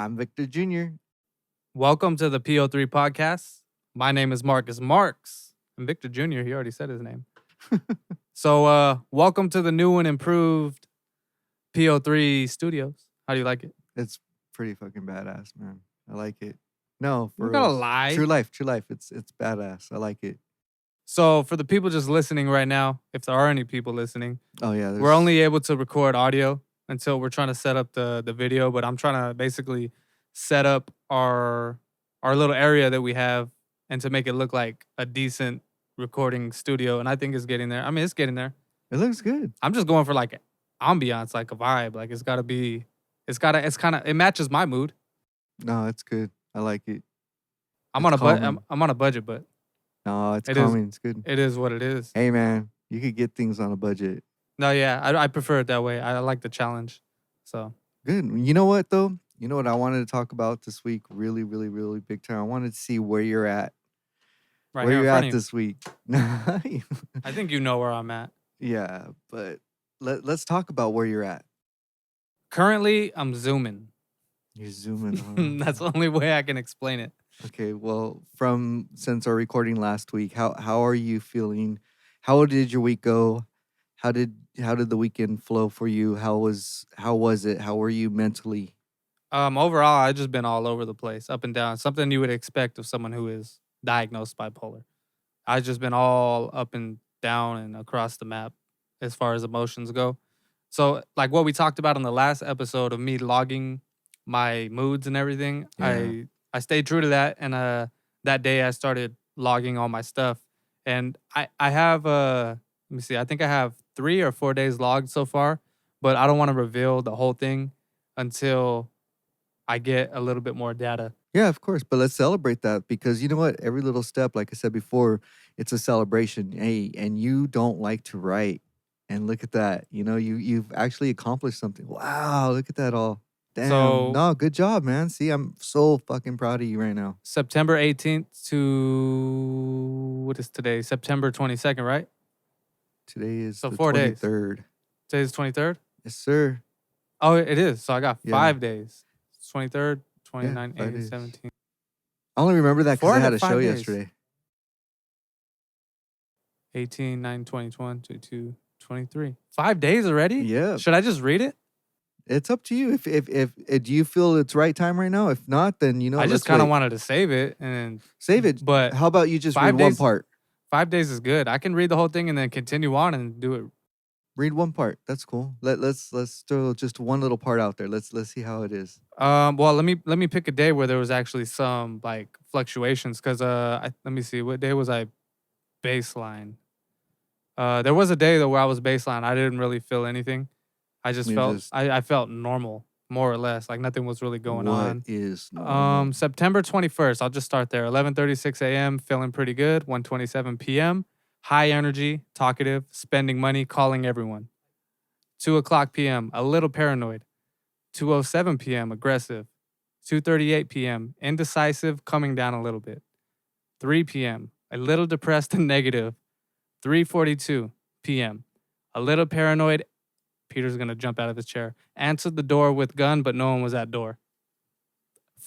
I'm Victor Jr. Welcome to the PO3 Podcast. My name is Marx. And Victor Jr., he already said his name. So, welcome to the new and improved PO3 Studios. How do you like it? It's pretty fucking badass, man. I like it. No, You're for gonna real. lie. True life. It's badass. I like it. So, for the people just listening right now, if there are any people listening, Oh yeah, we're only able to record audio until we're trying to set up the video. But I'm trying to basically set up our little area that we have and to make it look like a decent recording studio. And I think it's getting there. I mean, it's getting there. It looks good. I'm just going for like ambiance, like a vibe. Like it matches my mood. No, it's good. I like it. I'm It's on a budget. calming. I'm on a budget, but No, it's It is- calming. It's good. it is what it is. Hey man, you could get things on a budget. No, yeah, I prefer it that way. I like the challenge. So Good. You know what though? You know what I wanted to talk about this week? Really, really, really big time. I wanted to see where you're at. right Where here in you're front at of you. this week. I think you know where I'm at. Yeah, but let's talk about where you're at. Currently, I'm zooming. You're zooming. Huh? That's the only way I can explain it. Okay, well, since our recording last week, how are you feeling? How did your week go? How did the weekend flow for you? How was it? How were you mentally? Overall, I've just been all over the place, up and down. Something you would expect of someone who is diagnosed bipolar. I've just been all up and down and across the map as far as emotions go. So, like what we talked about in the last episode of me logging my moods and everything, Yeah. I stayed true to that. And that day I started logging all my stuff. And I have let me see, I think I have 3 or 4 days logged so far, but I don't want to reveal the whole thing until I get a little bit more data. Yeah, of course, but let's celebrate that because you know what? Every little step, like I said before, it's a celebration. Hey, and you don't like to write. And look at that. You know, you've actually accomplished something. Wow, look at that all. Damn. So- No, good job, man. See, I'm so fucking proud of you right now. September 18th to what is today? September 22nd, right? Today is So the 4 days. 23rd. Today's 23rd? Yes, sir. Oh, it is. So I got Yeah. 5 days. 23rd, 29, 5 8, days. 17. I only remember that because 4 I had to a show 5 days. yesterday. 18, 9, 20, 21, 22, 23. 5 days already? Yeah, Should I just read it? it's up to you. If do you feel it's right time right now? If not, then I just let's kind of wait. wanted to save it. And Save it. But How about you just 5 read one days- part? 5 days is good. I can read the whole thing and then continue on and do it. Read one part. That's cool. Let's throw just one little part out there. Let's see how it is. Well, let me pick a day where there was actually some like fluctuations because let me see, what day was I baseline? There was a day though where I was baseline. I didn't really feel anything. I just You felt just- I felt normal, more or less. Like nothing was really going on. What is normal? September 21st. I'll just start there. 11:36 a.m. Feeling pretty good. 1:27 p.m. High energy, talkative, spending money, calling everyone. 2:00 p.m. A little paranoid. 2:07 p.m. Aggressive. 2:38 p.m. Indecisive, coming down a little bit. 3 p.m. A little depressed and negative. 3:42 p.m. A little paranoid. Peter's gonna jump out of his chair. Answered the door with gun, but no one was at door.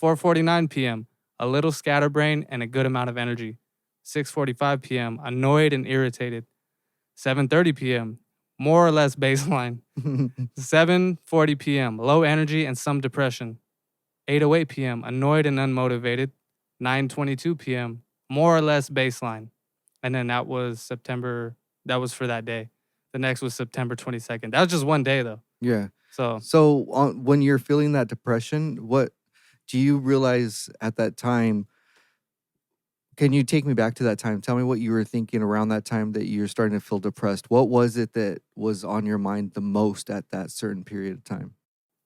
4:49 p.m. A little scatterbrain and a good amount of energy. 6:45 p.m. Annoyed and irritated. 7:30 p.m. More or less baseline. 7:40 p.m. Low energy and some depression. 8:08 p.m. Annoyed and unmotivated. 9:22 p.m. More or less baseline. And then that was September. That was for that day. The next was September 22nd. That was just one day though. Yeah. So So when you're feeling that depression, what do you realize at that time? Can you take me back to that time? Tell me what you were thinking around that time that you're starting to feel depressed. What was it that was on your mind the most at that certain period of time?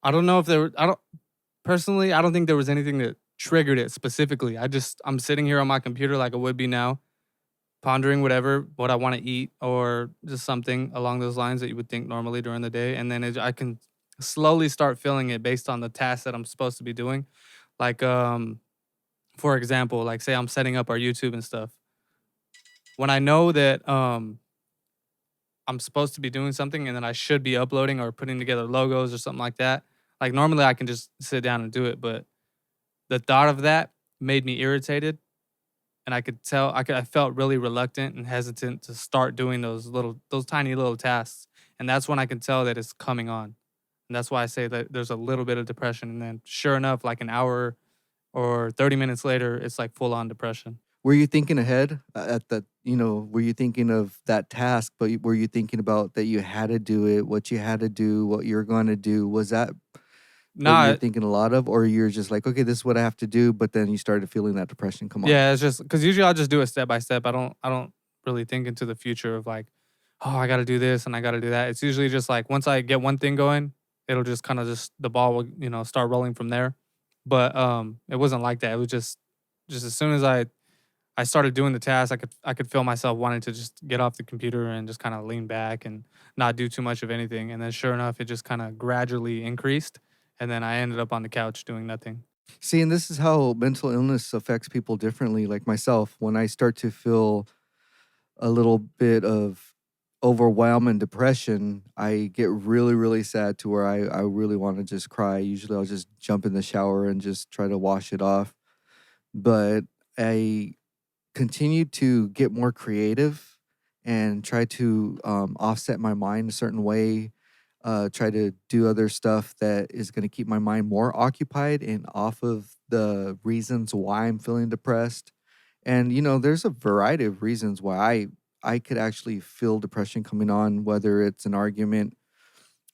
I don't know if there were, I don't think there was anything that triggered it specifically. I'm sitting here on my computer like I would be now, pondering what I want to eat or just something along those lines that you would think normally during the day. And then I can slowly start feeling it based on the tasks that I'm supposed to be doing. Like, for example, like say I'm setting up our YouTube and stuff. When I know that I'm supposed to be doing something and then I should be uploading or putting together logos or something like that, like normally I can just sit down and do it. But the thought of that made me irritated, and I could tell I felt really reluctant and hesitant to start doing those tiny little tasks, and that's when I can tell that it's coming on, and that's why I say that there's a little bit of depression, and then sure enough, like an hour or 30 minutes later, it's like full on depression. Were you thinking ahead at that? Were you thinking of that task, but were you thinking about that you had to do it, what you had to do, what you're going to do? Was that what you were Nah, thinking a lot of, or you're just like, okay, this is what I have to do, but then you started feeling that depression come on? yeah, it's just because usually I'll just do it step by step. I don't really think into the future of like, oh, I got to do this and I got to do that. It's usually just like once I get one thing going, it'll just kind of just the ball will start rolling from there. But it wasn't like that. It was just as soon as I started doing the task, I could feel myself wanting to just get off the computer and just kind of lean back and not do too much of anything. And then sure enough, it just kind of gradually increased, and then I ended up on the couch doing nothing. See, and this is how mental illness affects people differently. Like myself, when I start to feel a little bit of overwhelm and depression, I get really, really sad to where I really want to just cry. Usually I'll just jump in the shower and just try to wash it off. But I continue to get more creative and try to offset my mind a certain way, try to do other stuff that is going to keep my mind more occupied and off of the reasons why I'm feeling depressed. And there's a variety of reasons why I could actually feel depression coming on, whether it's an argument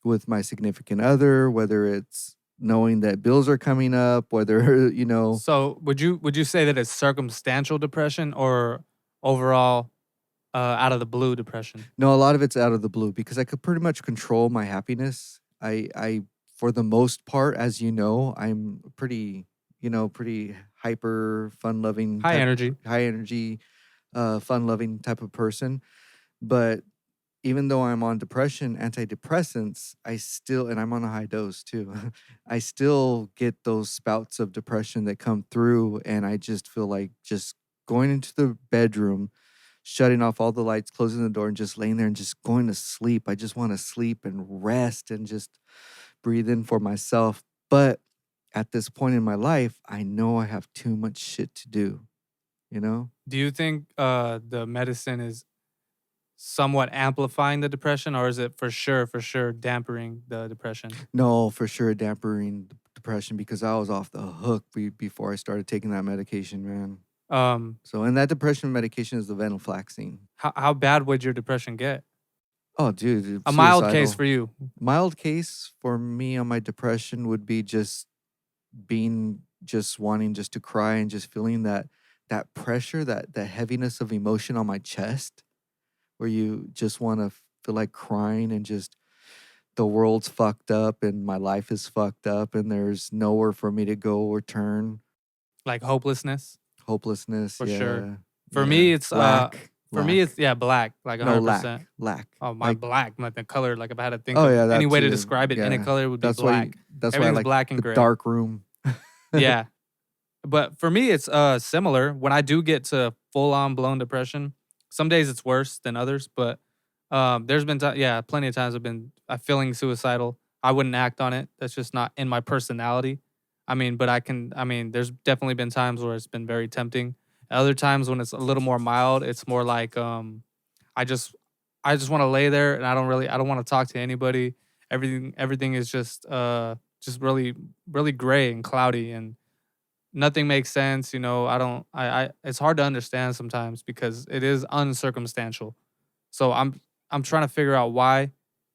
with my significant other, whether it's knowing that bills are coming up, whether So would you say that it's circumstantial depression or overall out of the blue depression? no, a lot of it's out of the blue because I could pretty much control my happiness. I for the most part, as you know, I'm pretty, pretty hyper, fun-loving High type, energy. high energy, fun-loving type of person. But even though I'm on depression, antidepressants, I still, and I'm on a high dose too, I still get those spouts of depression that come through. And I just feel like just going into the bedroom, shutting off all the lights, closing the door, and just laying there and just going to sleep. I just want to sleep and rest and just breathe in for myself. But at this point in my life, I know I have too much shit to do, you know? Do you think the medicine is somewhat amplifying the depression, or is it for sure dampening the depression? No, for sure, dampening depression because I was off the hook before I started taking that medication, man. Um, So, and that depression medication is the venlafaxine. how bad would your depression get? Oh, dude, A mild case suicidal. for you. Mild case for me on my depression would be just wanting just to cry and just feeling that pressure, that heaviness of emotion on my chest, where you just want to feel like crying and just the world's fucked up and my life is fucked up and there's nowhere for me to go or turn. Like hopelessness, Hopelessness, for sure. yeah. For Yeah. me, it's Lack. for me, it's Lack. yeah, black, like No, 100%. lack. Oh, my Like, black, like the color. Like if I had to think oh of yeah, any that way to too. describe it in a Yeah. color, it would be That's black. why I Everything's like black and the gray. dark room. Yeah, but for me, it's similar. When I do get to full on blown depression, some days it's worse than others. But there's been yeah, plenty of times I'm feeling suicidal. I wouldn't act on it. That's just not in my personality. I mean, but I can. I mean, there's definitely been times where it's been very tempting. Other times when it's a little more mild, it's more like I just I just want to lay there and I don't want to talk to anybody. Everything is just really gray and cloudy and nothing makes sense. I don't I it's hard to understand sometimes because it is uncircumstantial. So I'm trying to figure out why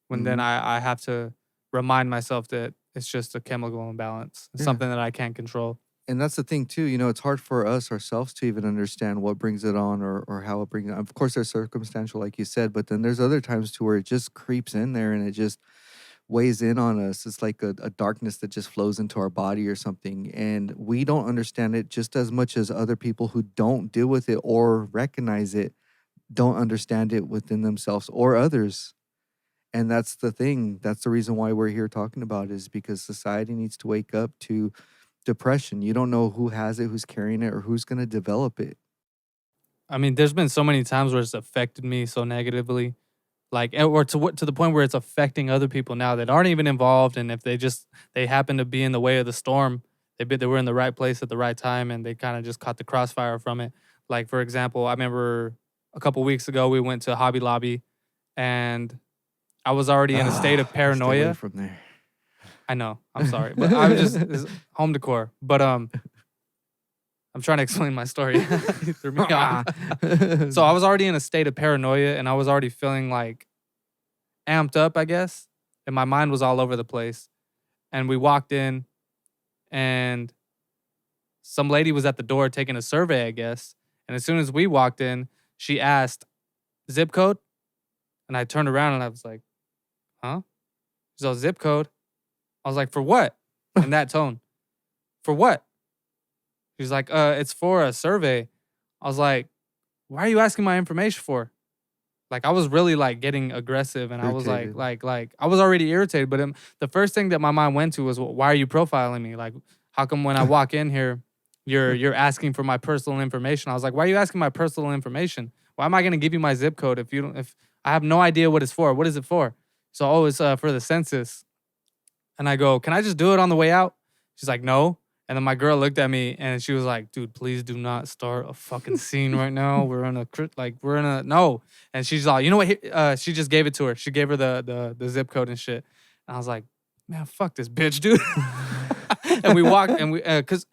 when then Hmm. I have to remind myself that it's just a chemical imbalance. It's Yeah. something that I can't control. And that's the thing too, it's hard for us ourselves to even understand what brings it on or how it brings it on. Of course, there's circumstantial, like you said, but then there's other times to where it just creeps in there and it just weighs in on us. It's like a darkness that just flows into our body or something. And we don't understand it just as much as other people who don't deal with it or recognize it don't understand it within themselves or others. And that's the thing. That's the reason why we're here talking about it, is because society needs to wake up to depression. You don't know who has it, who's carrying it, or who's going to develop it. I mean, there's been so many times where it's affected me so negatively, like or to the point where it's affecting other people now that aren't even involved, and if they happen to be in the way of the storm, They were in the right place at the right time, and they kind of just caught the crossfire from it. Like, for example, I remember a couple weeks ago we went to Hobby Lobby, and I was already in a state of Stay away paranoia. from there. I know, I'm sorry, but I was just it's home decor. But I'm trying to explain my story. You threw me off. So I was already in a state of paranoia, and I was already feeling like amped up, I guess, and my mind was all over the place. And we walked in, and some lady was at the door taking a survey, I guess. And as soon as we walked in, she asked, "Zip code?" And I turned around and I was like, "Huh?" She's all, "Zip code." I was like, "For what?" In that tone. "For what?" She's like, "It's for a survey." I was like, "Why are you asking my information for?" Like, I was really like getting aggressive, and I was Irritated. like I was already irritated. But the first thing that my mind went to was, well, why are you profiling me? Like, how come when I walk in here, you're asking for my personal information? I was like, why are you asking my personal information? Why am I gonna give you my zip code if you don't? If I have no idea what it's for? What is it for? So, oh, it's for the census. And I go, can I just do it on the way out? She's like, no. And then my girl looked at me and she was like, dude, please do not start a fucking scene right now. We're in a no. And she's like, you know what? She just gave it to her. She gave her the zip code and shit. And I was like, man, fuck this bitch, dude. And we walked and cause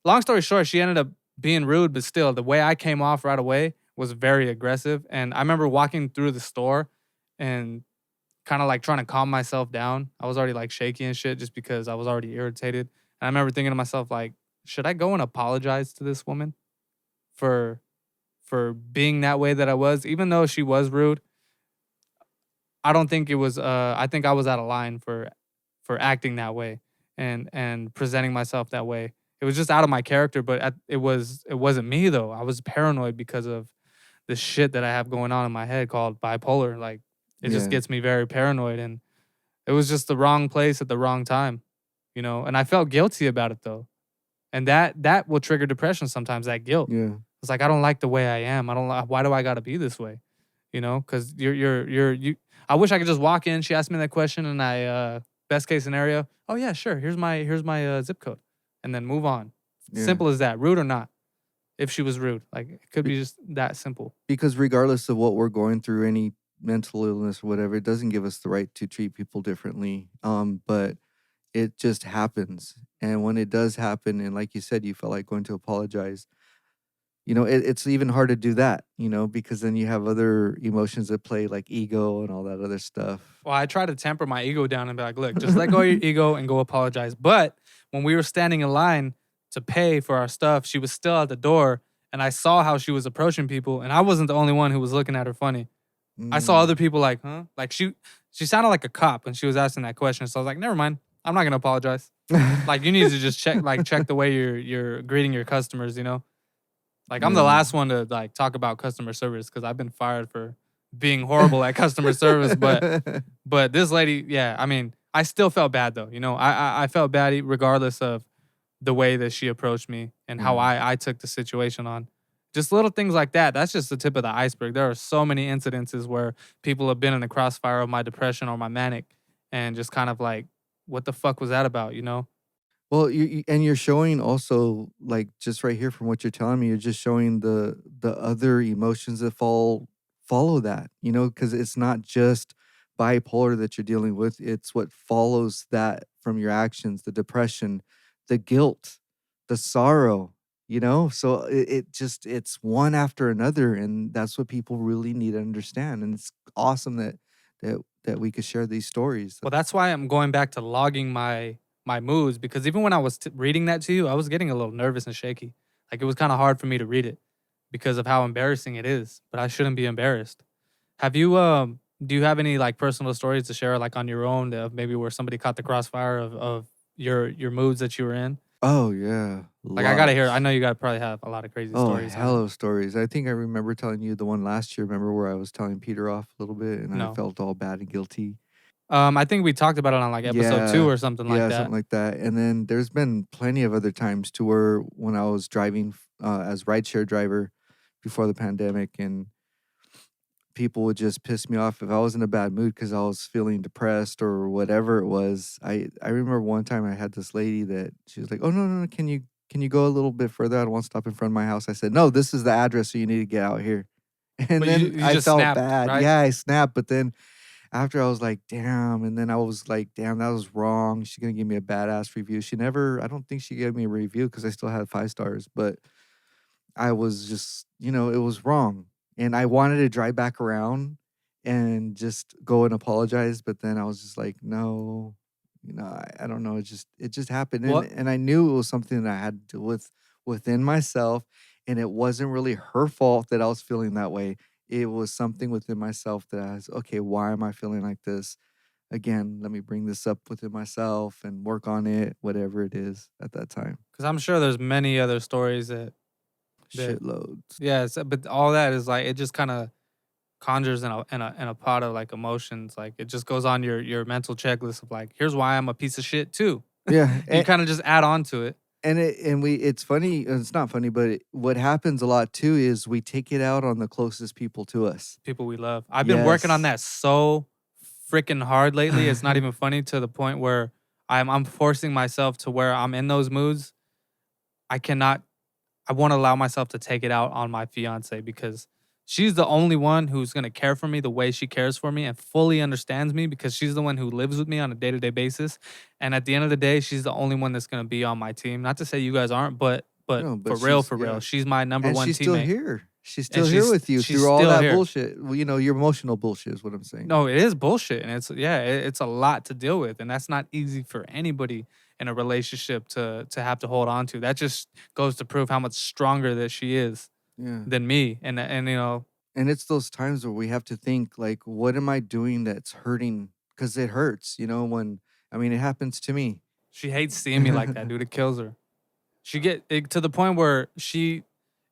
long story short, she ended up being rude, but still the way I came off right away was very aggressive. And I remember walking through the store and kind of like trying to calm myself down. I was already like shaky and shit just because I was already irritated. And I remember thinking to myself, like, should I go and apologize to this woman for being that way that I was? Even though she was rude, I don't think it was I think I was out of line for acting that way and presenting myself that way. It was just out of my character, but it wasn't me though. I was paranoid because of the shit that I have going on in my head called bipolar. Like it just Yeah. gets me very paranoid, and it was just the wrong place at the wrong time, you know? And I felt guilty about it though. And that will trigger depression sometimes, that guilt. Yeah. It's like I don't like the way I am. I don't like why do I gotta be this way? You know, because you I wish I could just walk in, she asked me that question and I best case scenario, oh yeah, sure, here's my zip code. And then move on. Yeah. Simple as that. Rude or not. If she was rude. Like it could be just that simple. Because regardless of what we're going through, any mental illness or whatever, it doesn't give us the right to treat people differently. But it just happens. And when it does happen, and like you said, you felt like going to apologize, it's even hard to do that, because then you have other emotions at play like ego and all that other stuff. Well, I try to temper my ego down and be like, look, just let go of your ego and go apologize. But when we were standing in line to pay for our stuff, she was still at the door and I saw how she was approaching people and I wasn't the only one who was looking at her funny. I saw other people like, huh? Like she sounded like a cop when she was asking that question. So I was like, never mind. I'm not gonna apologize. Like you need to just check the way you're greeting your customers, you know? Like I'm the last one to like talk about customer service because I've been fired for being horrible at customer service. But this lady, yeah, I mean, I still felt bad though. You know, I felt bad regardless of the way that she approached me and how I took the situation on. Just little things like that. That's just the tip of the iceberg. There are so many incidences where people have been in the crossfire of my depression or my manic and just kind of like, what the fuck was that about, you know? Well, and you're showing also, like, just right here from what you're telling me, you're just showing the other emotions that follow that, because it's not just bipolar that you're dealing with, it's what follows that from your actions, the depression, the guilt, the sorrow, so it's one after another, and that's what people really need to understand. And it's awesome that we could share these stories. Well, that's why I'm going back to logging my moods because even when I was reading that to you, I was getting a little nervous and shaky. Like it was kind of hard for me to read it because of how embarrassing it is. But I shouldn't be embarrassed. Have you do you have any like personal stories to share like on your own of maybe where somebody caught the crossfire of your moods that you were in? Oh yeah, Like I gotta hear. I lots. know you got probably have a lot of crazy Oh, stories, hell man. of stories. I think I remember telling you the one last year. Remember where I was telling Peter off a little bit, and I No. felt all bad and guilty. I think we talked about it on like episode 2 Yeah, or something like yeah, that. something like that. And then there's been plenty of other times to where when I was driving as rideshare driver before the pandemic, and people would just piss me off if I was in a bad mood because I was feeling depressed or whatever it was. I remember one time I had this lady that she was like, "Oh no, can you go a little bit further? I don't want to stop in front of my house." I said, "No, this is the address, so you need to get out here." And But you then you I just felt snapped, bad. right? Yeah, I snapped, but then after I was like, "Damn," and then I was like, "Damn, that was wrong. She's gonna give me a badass review." She never. I don't think she gave me a review because I still had 5 stars, but I was just, it was wrong. And I wanted to drive back around and just go and apologize, but then I was just like, no, I don't know. It just happened. And What and I knew it was something that I had to deal with within myself. And it wasn't really her fault that I was feeling that way. It was something within myself that I was, okay, why am I feeling like this? Again, let me bring this up within myself and work on it, whatever it is at that time. Because I'm sure there's many other stories that Shitloads. yeah, but all that is like it just kind of conjures in a pot of like emotions. Like it just goes on your mental checklist of like, here's why I'm a piece of shit too. Yeah. You kind of just add on to it. It's funny, it's not funny, but what happens a lot too is we take it out on the closest people to us. People we love. I've been working on Yes. that so freaking hard lately. It's not even funny, to the point where I'm forcing myself to where I'm in those moods. I cannot I won't allow myself to take it out on my fiance, because she's the only one who's going to care for me the way she cares for me and fully understands me, because she's the one who lives with me on a day-to-day basis. And at the end of the day, she's the only one that's going to be on my team. Not to say you guys aren't, but No, but for real, yeah, she's my number and one she's still teammate. here. She's And still here with you she's through all still that here. bullshit. Well, your emotional bullshit is what I'm saying. No, it is bullshit, and it's a lot to deal with, and that's not easy for anybody in a relationship to have to hold on to. That just goes to prove how much stronger that she is Yeah. than me, and And it's those times where we have to think like, what am I doing that's hurting? Because it hurts, when it happens to me. she hates seeing me like that, dude. It kills her. She get it, to the point where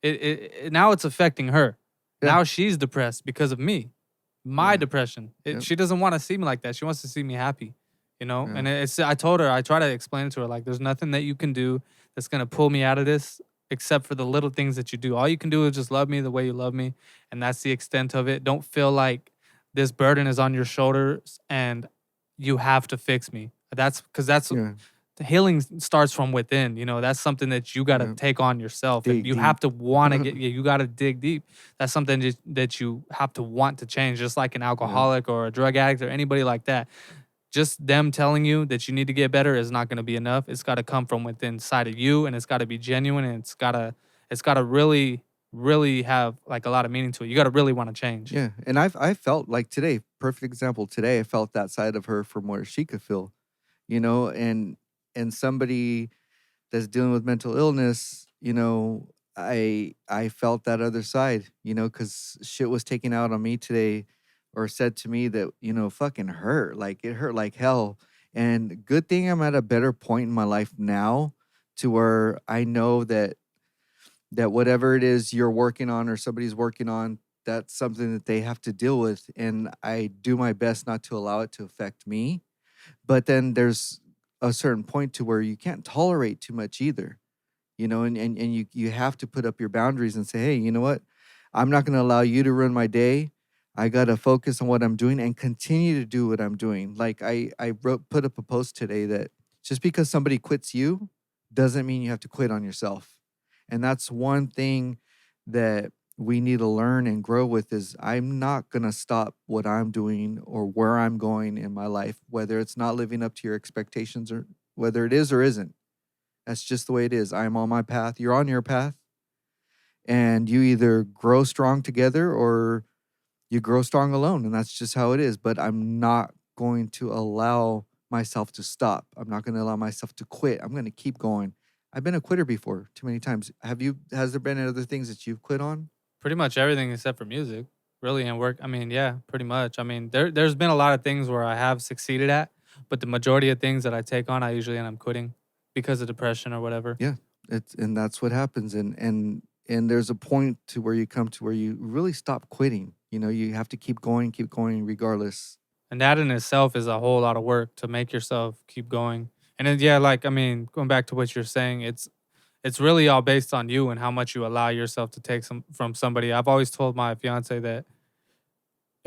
now it's affecting her. Yeah. Now she's depressed because of me, my Yeah. depression. Yep. She doesn't want to see me like that. She wants to see me happy, Yeah. And I told her, I try to explain it to her, like, there's nothing that you can do that's gonna pull me out of this, except for the little things that you do. All you can do is just love me the way you love me, and that's the extent of it. Don't feel like this burden is on your shoulders and you have to fix me. That's because that's Yeah. the healing starts from within. That's something that you got to Yeah. take on yourself, and Dig you have deep. to want to get. Yeah, you got to dig deep. That's something that you have to want to change, just like an Yeah. alcoholic or a drug addict or anybody like that. Just them telling you that you need to get better is not going to be enough. It's got to come from within inside of you, and it's got to be genuine, and it's got to really have like a lot of meaning to it. You got to really want to change. Yeah. And I felt like today, perfect example. Today I felt that side of her from where she could feel, and somebody that's dealing with mental illness, I felt that other side, because shit was taken out on me today, or said to me that, fucking hurt. Like it hurt like hell. And good thing I'm at a better point in my life now to where I know that whatever it is you're working on or somebody's working on, that's something that they have to deal with. And I do my best not to allow it to affect me. But then there's a certain point to where you can't tolerate too much either, and you have to put up your boundaries and say, hey, you know what? I'm not going to allow you to ruin my day. I got to focus on what I'm doing and continue to do what I'm doing. Like put up a post today that just because somebody quits you doesn't mean you have to quit on yourself. And that's one thing that we need to learn and grow with is I'm not going to stop what I'm doing or where I'm going in my life, whether it's not living up to your expectations or whether it is or isn't. That's just the way it is. I'm on my path. You're on your path. And you either grow strong together or you grow strong alone. And that's just how it is. But I'm not going to allow myself to stop. I'm not going to allow myself to quit. I'm going to keep going. I've been a quitter before too many times. Has there been other things that you've quit on? Pretty much everything except for music, really, and work. I mean, yeah, pretty much. I mean, there's been a lot of things where I have succeeded at, but the majority of things that I take on, I usually end up quitting because of depression or whatever. Yeah. And that's what happens. And there's a point to where you come to where you really stop quitting. You have to keep going regardless. And that in itself is a whole lot of work to make yourself keep going. And then, yeah, like, I mean, going back to what you're saying, it's really all based on you and how much you allow yourself to take some from somebody. I've always told my fiance that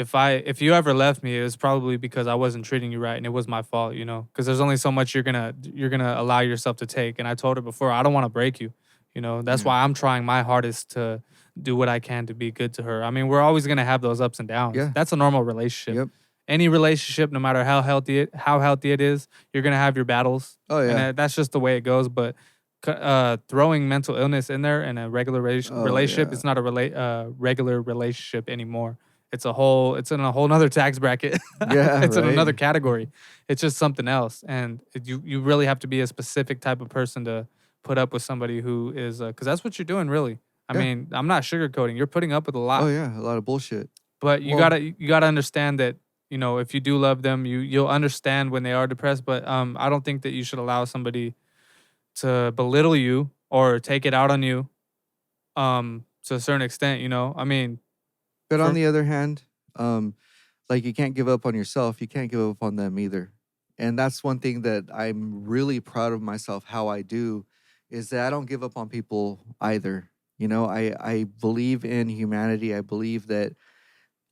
if you ever left me, it was probably because I wasn't treating you right and it was my fault, you know, because there's only so much you're gonna allow yourself to take. And I told her before, I don't want to break you, you know. That's Yeah. why I'm trying my hardest to do what I can to be good to her. I mean, we're always gonna have those ups and downs. Yeah. That's a normal relationship. Yep. Any relationship, no matter how healthy it is, you're gonna have your battles, Oh and yeah. that's just the way it goes. But throwing mental illness in there in a regular Oh relationship, yeah. it's not a regular relationship anymore. It's in a whole nother tax bracket. Yeah. It's in another Right. category. It's just something else. And you really have to be a specific type of person to put up with somebody who is, because that's what you're doing, really. I Yeah. mean, I'm not sugarcoating. You're putting up with a Oh lot, yeah. A lot of bullshit. but you Well, gotta you gotta understand that, you know, if you do love them, you'll understand when they are depressed. But I don't think that you should allow somebody to belittle you or take it out on you, to a certain extent. You know, I mean, but on for the other hand, um, like you can't give up on yourself. You can't give up on them either. And that's one thing that I'm really proud of myself how I do is that I don't give up on people either. You know, I believe in humanity. I believe that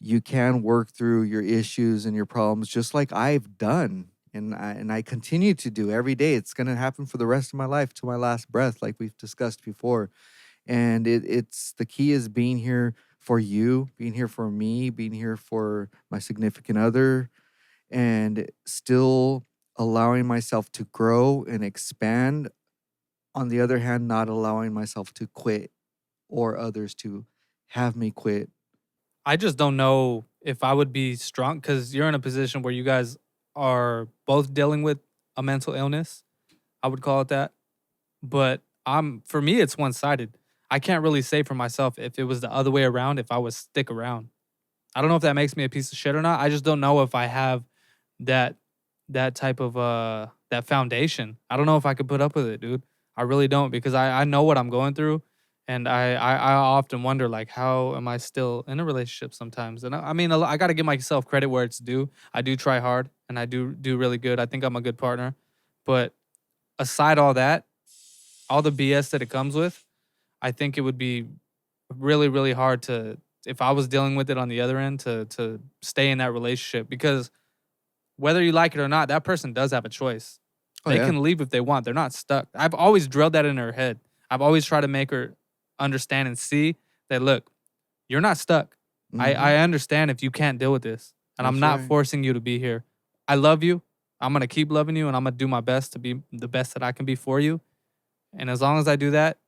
you can work through your issues and your problems just like I've done. And I continue to do every day. It's going to happen for the rest of my life to my last breath, like we've discussed before. And it's the key is being here for you, being here for me, being here for my significant other, and still allowing myself to grow and expand. On the other hand, not allowing myself to quit or others to have me quit. I just don't know if I would be strong because you're in a position where you guys are both dealing with a mental illness. I would call it that. But for me, it's one sided. I can't really say for myself if it was the other way around, if I would stick around. I don't know if that makes me a piece of shit or not. I just don't know if I have that that type of that foundation. I don't know if I could put up with it, dude. I really don't because I know what I'm going through, and I often wonder like how am I still in a relationship sometimes. And I mean I got to give myself credit where it's due. I do try hard and I do really good. I think I'm a good partner, but aside all that, all the BS that it comes with, I think it would be really really hard to if I was dealing with it on the other end to stay in that relationship because whether you like it or not, that person does have a choice. Oh They yeah. can leave if they want. They're not stuck. I've always drilled that in her head. I've always tried to make her understand and see that look, you're not stuck. I Hmm. understand if you can't deal with this. And I'm That's not right. forcing you to be here. I love you. I'm gonna keep loving you and I'm gonna do my best to be the best that I can be for you. And as long as I do that,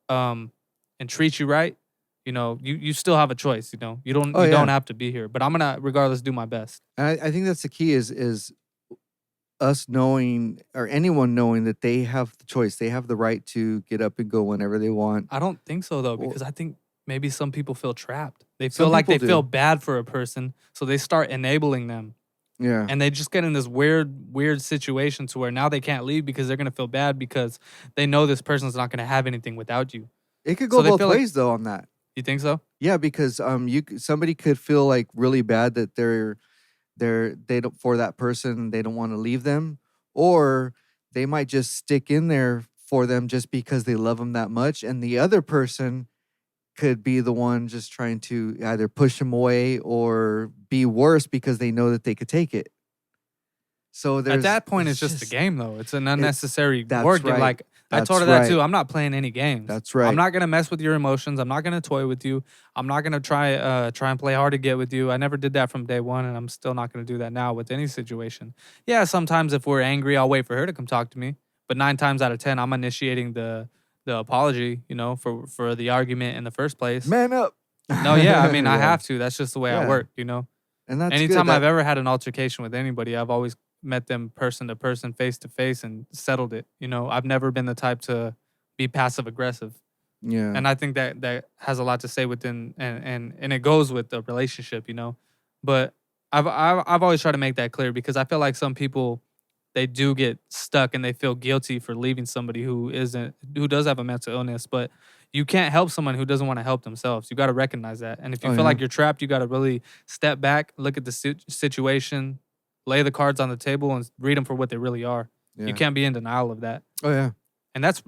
um, and treat you right, you know, you still have a choice, you know. Oh You don't yeah. have to be here. But I'm gonna regardless do my best. And I think that's the key is us knowing or anyone knowing that they have the choice. They have the right to get up and go whenever they want. I don't think so though, Or because I think maybe some people feel trapped. They feel some like people they feel do. bad for a person, so they start enabling them. Yeah. And they just get in this weird situation to where now they can't leave because they're gonna feel bad because they know this person's not gonna have anything without you. It could So go they both feel like ways though on that. you think so? Yeah, because somebody could feel like really bad that they don't for that person, they don't want to leave them, or they might just stick in there for them just because they love them that much, and the other person could be the one just trying to either push them away or be worse because they know that they could take it. So At there's that point, it's it's just a just game, though. It's an it. unnecessary That's word game. right. Like I told That's her that right. too. I'm not playing any games. That's I'm right. not gonna mess with your emotions. I'm not gonna toy with you. I'm not gonna try and play hard to get with you. I never did that from day one, and I'm still not gonna do that now with any situation. Yeah, sometimes if we're angry, I'll wait for her to come talk to me. But 9 times out of 10, I'm initiating the apology. You know, for the argument in the first place. Man up. No, yeah, I mean I Yeah. have to. That's just the way I Yeah. work. You know. And that's good. Anytime I've That ever had an altercation with anybody, I've always met them person to person, face to face, and settled it. You know, I've never been the type to be passive aggressive, yeah. and I think that has a lot to say within and it goes with the relationship. You know, but I've always tried to make that clear because I feel like some people they do get stuck and they feel guilty for leaving somebody who does have a mental illness, but you can't help someone who doesn't want to help themselves. You got to recognize that. And if you Oh feel yeah. like you're trapped, you got to really step back, look at the situation, lay the cards on the table and read them for what they really are. You Yeah. can't be in denial of that. Oh yeah. And that's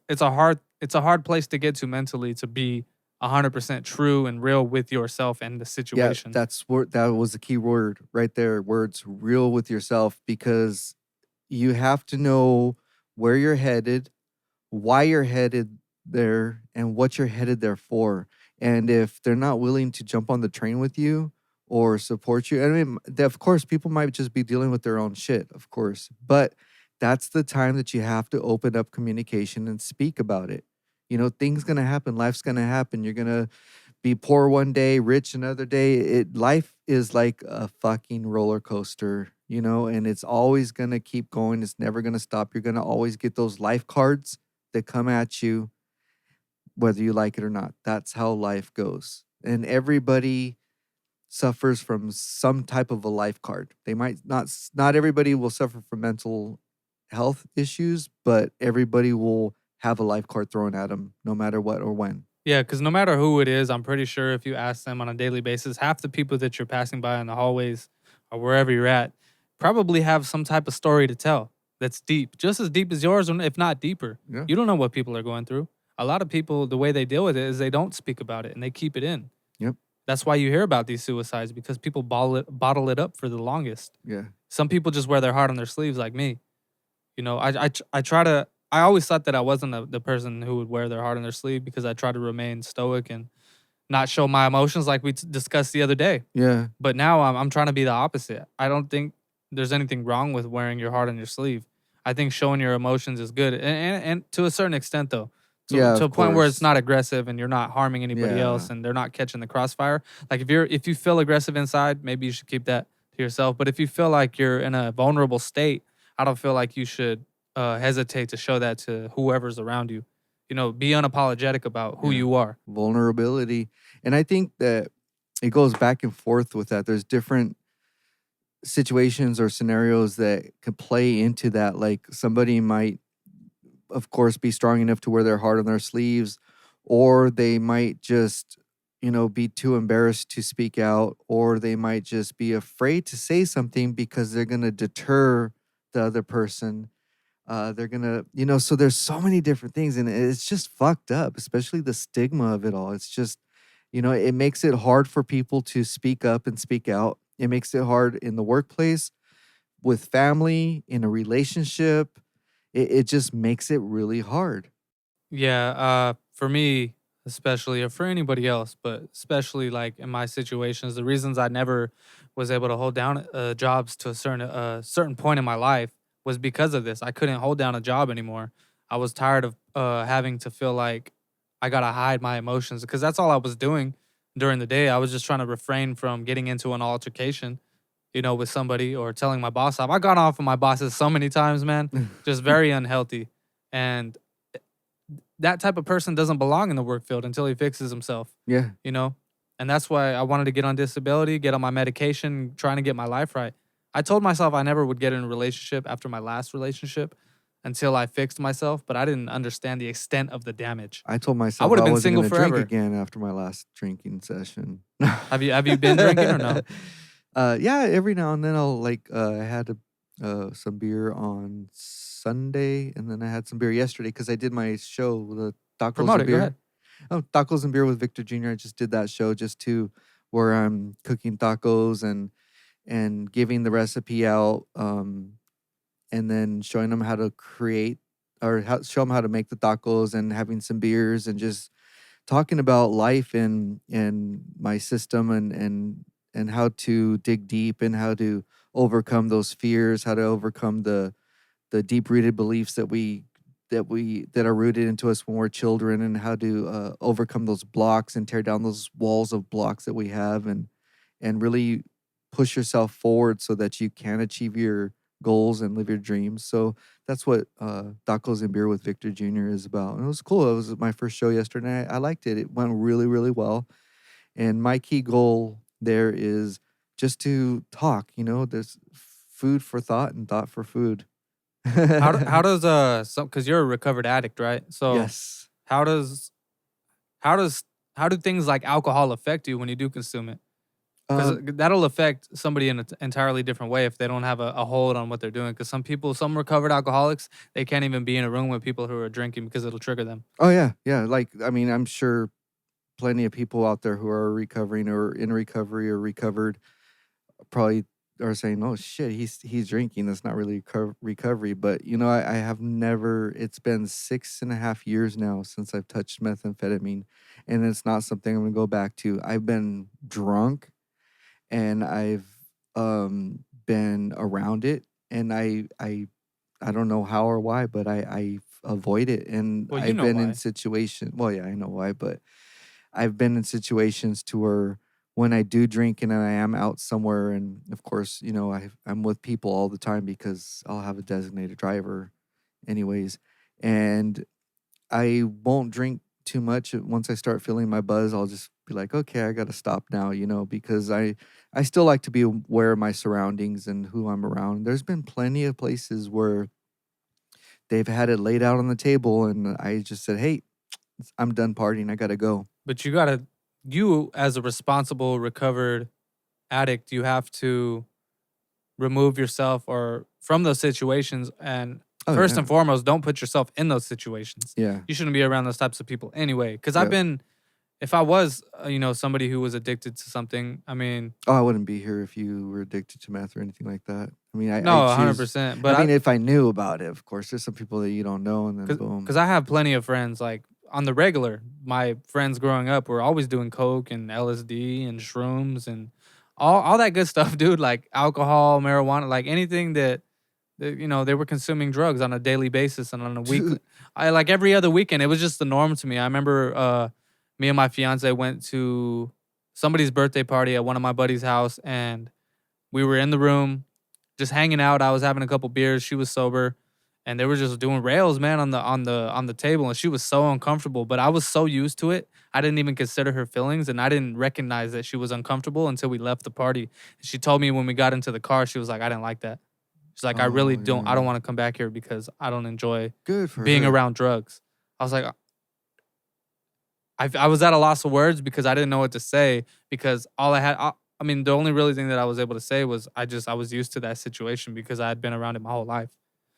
it's a hard place to get to mentally to be 100% true and real with yourself and the Yeah, situation. that was the key word right there. Words real with yourself, because you have to know where you're headed, why you're headed there, and what you're headed there for. And if they're not willing to jump on the train with you or support you, I mean, of course, people might just be dealing with their own shit, of course. But that's the time that you have to open up communication and speak about it. Things gonna happen. Life's gonna happen. You're gonna be poor one day, rich another day. Life is like a fucking roller coaster, and it's always gonna keep going. It's never gonna stop. You're gonna always get those life cards that come at you, whether you like it or not. That's how life goes. And everybody suffers from some type of a life card. They might not everybody will suffer from mental health issues, but everybody will have a life card thrown at them no matter what or when. Yeah, because no matter who it is, I'm pretty sure if you ask them on a daily basis, half the people that you're passing by in the hallways or wherever you're at probably have some type of story to tell that's deep, just as deep as yours, or if not deeper. Yeah. You don't know what people are going through. A lot of people, the way they deal with it is they don't speak about it and they keep it in. Yep. That's why you hear about these suicides, because people bottle it up for the longest. Yeah. Some people just wear their heart on their sleeves, like me. I try to. I always thought that I wasn't the person who would wear their heart on their sleeve, because I try to remain stoic and not show my emotions like we discussed the other day. Yeah. But now I'm trying to be the opposite. I don't think there's anything wrong with wearing your heart on your sleeve. I think showing your emotions is good, and to a certain extent, though. Yeah, To a of point where it's course. not aggressive and you're not harming anybody Yeah. else and they're not catching the crossfire. Like if you feel aggressive inside, maybe you should keep that to yourself. But if you feel like you're in a vulnerable state, I don't feel like you should hesitate to show that to whoever's around you. Be unapologetic about who Yeah. you are. Vulnerability. And I think that it goes back and forth with that. There's different situations or scenarios that could play into that. Like somebody might, of course, be strong enough to wear their heart on their sleeves, or they might just, be too embarrassed to speak out, or they might just be afraid to say something because they're going to deter the other person. They're going to, so there's so many different things, and it's just fucked up, especially the stigma of it all. It's just, it makes it hard for people to speak up and speak out. It makes it hard in the workplace, with family, in a relationship. It just makes it really hard. Yeah, for me especially, or for anybody else, but especially like in my situations, the reasons I never was able to hold down jobs to a certain point in my life was because of this. I couldn't hold down a job anymore. I was tired of having to feel like I gotta hide my emotions, because that's all I was doing during the day. I was just trying to refrain from getting into an altercation, with somebody, or telling my boss off. I got off of my bosses so many times, man, just very unhealthy. And that type of person doesn't belong in the work field until he fixes himself, Yeah. you know? And that's why I wanted to get on disability, get on my medication, trying to get my life right. I told myself I never would get in a relationship after my last relationship until I fixed myself, but I didn't understand the extent of the damage. I told I myself would have I been wasn't single gonna drink forever. again after my last drinking session. Have you been drinking or no? Yeah, every now and then I'll I had some beer on Sunday, and then I had some beer yesterday because I did my show, the Tacos Promote and it. Go Beer. ahead. Oh, Tacos and Beer with Victor Jr. I just did that show just to where I'm cooking tacos and giving the recipe out, and then showing them how to create, or show them how to make the tacos, and having some beers, and just talking about life and my system, and how to dig deep, and how to overcome those fears, how to overcome the deep rooted beliefs that are rooted into us when we're children, and how to overcome those blocks and tear down those walls of blocks that we have, and really push yourself forward so that you can achieve your goals and live your dreams. So that's what Tacos and Beer with Victor Jr. is about. And it was cool. It was my first show yesterday. I liked it. It went really, really well. And my key goal there is just to talk. There's food for thought and thought for food. How does because you're a recovered addict, right? So Yes. how does how does how do things like alcohol affect you when you do consume it? Because Um, that'll affect somebody in an entirely different way if they don't have a hold on what they're doing. Because some recovered alcoholics, they can't even be in a room with people who are drinking because it'll trigger them. oh yeah, yeah. Like, I mean, I'm sure plenty of people out there who are recovering or in recovery or recovered probably are saying, "Oh shit, he's drinking. That's not really recovery." But I have never. It's been 6.5 years now since I've touched methamphetamine, and it's not something I'm gonna go back to. I've been drunk, and I've been around it, and I don't know how or why, but I avoid it, and Well, you I've know been in why. situations. Well, yeah, I know why, but I've been in situations to where when I do drink and I am out somewhere, and of course, I'm with people all the time because I'll have a designated driver, anyways, and I won't drink too much. Once I start feeling my buzz, I'll just be like, okay, I got to stop now, because I still like to be aware of my surroundings and who I'm around. There's been plenty of places where they've had it laid out on the table, and I just said, hey, I'm done partying. I got to go. But you as a responsible, recovered addict, you have to remove yourself or from those situations. And Oh, first yeah. and foremost, don't put yourself in those situations. Yeah. You shouldn't be around those types of people anyway. Because Yep. if I was, somebody who was addicted to something, I mean, Oh, I wouldn't be here if you were addicted to meth or anything like that. I mean, I no, choose. 100%. I But mean, if I knew about it, of course, there's some people that you don't know, and then boom. because I have plenty of friends like on the regular. My friends growing up were always doing coke and LSD and shrooms and all that good stuff, dude. Like alcohol, marijuana, like anything that they were consuming drugs on a daily basis and on a weekly. Dude, I like every other weekend. It was just the norm to me. I remember me and my fiance went to somebody's birthday party at one of my buddy's house, and we were in the room just hanging out. I was having a couple beers. She was sober, and they were just doing rails, man, on the table. And she was so uncomfortable, but I was so used to it. I didn't even consider her feelings, and I didn't recognize that she was uncomfortable until we left the party. She told me when we got into the car, she was like, "I didn't like that." She's like, "I really oh don't. I yeah, don't want to come back here because I don't enjoy good for being her. around drugs." I was like, I was at a loss of words because I didn't know what to say because all I had. I mean, the only really thing that I was able to say was I was used to that situation because I had been around it my whole life.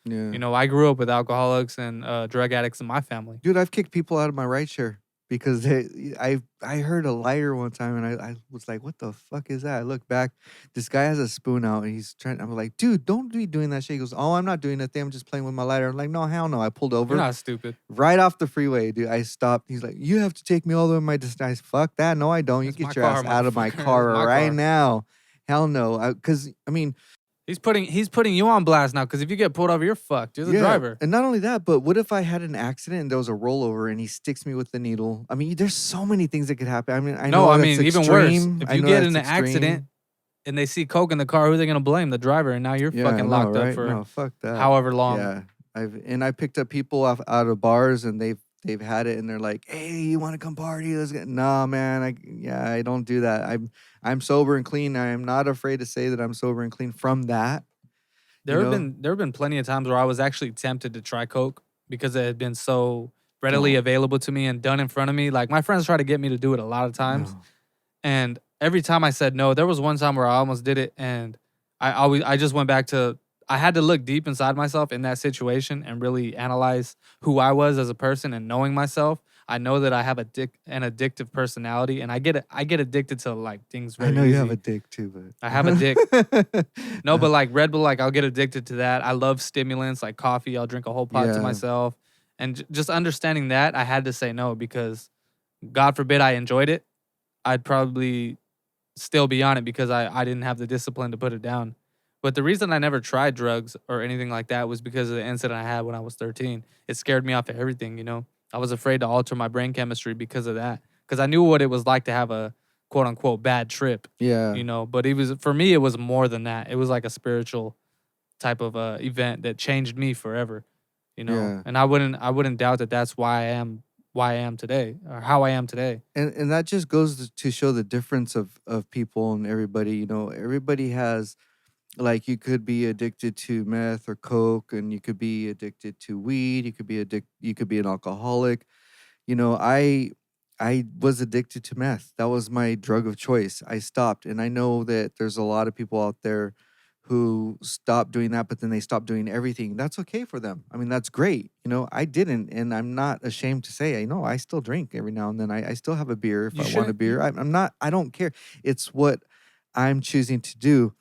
Yeah. I grew up with alcoholics and drug addicts in my family. Dude, I've kicked people out of my ride share because I heard a lighter one time, and I was like, "What the fuck is that?" I look back, this guy has a spoon out, and he's trying. I'm like, "Dude, don't be doing that shit." He goes, "Oh, I'm not doing that thing. I'm just playing with my lighter." I'm like, "No, hell no!" I pulled You're over not stupid. right off the freeway, dude. I stopped. He's like, "You have to take me all the way to my destination." Fuck that. No, I don't. You It's my get your ass car, out of my motherfucker. It's car my right car. now. Hell no. Because I mean, He's putting you on blast now because if you get pulled over, you're fucked. You're the yeah, driver. and not only that, but what if I had an accident and there was a rollover and he sticks me with the needle? I mean, there's so many things that could happen. I mean, I No, know I that's mean even worse. extreme. If I you know get in that's an accident extreme. and they see coke in the car, who are they gonna blame? The driver, and now you're Yeah, I fucking know, locked up right? for No, fuck that. however long. Yeah, I picked up people out of bars, and they've had it, and they're like, "Hey, you want to come party? Let's get." Nah, man. I don't do that. I'm sober and clean. I am not afraid to say that I'm sober and clean from that. You know. There have been plenty of times where I was actually tempted to try coke because it had been so readily No, available to me and done in front of me. Like my friends try to get me to do it a lot of times, no. and every time I said no, there was one time where I almost did it, and I just went back to I had to look deep inside myself in that situation and really analyze who I was as a person and knowing myself. I know that I have an addictive personality, and I get addicted to like things I very know you have a easy. dick too, I have a dick. but No, but like Red Bull, like I'll get addicted to that. I love stimulants like coffee. I'll drink a whole pot to yeah, myself. And just understanding that, I had to say no because God forbid I enjoyed it. I'd probably still be on it because I didn't have the discipline to put it down. But the reason I never tried drugs or anything like that was because of the incident I had when I was 13. It scared me off of everything. I was afraid to alter my brain chemistry because of that. Because I knew what it was like to have a quote unquote bad trip, yeah, but it was for me it was more than that. It was like a spiritual type of event that changed me forever. yeah. And I wouldn't doubt that that's why I am today or how I am today. And that just goes to show the difference of people and everybody. Everybody has, like, you could be addicted to meth or coke, and you could be addicted to weed. You could be an alcoholic. I was addicted to meth. That was my drug of choice. I stopped, and I know that there's a lot of people out there who stopped doing that, but then they stopped doing everything. That's okay for them. I mean, that's great. You know, I didn't, and I'm not ashamed to say, I know I still drink every now and then. I still have a beer if You I want a shouldn't. beer. I'm not, I don't care. It's what I'm choosing to do.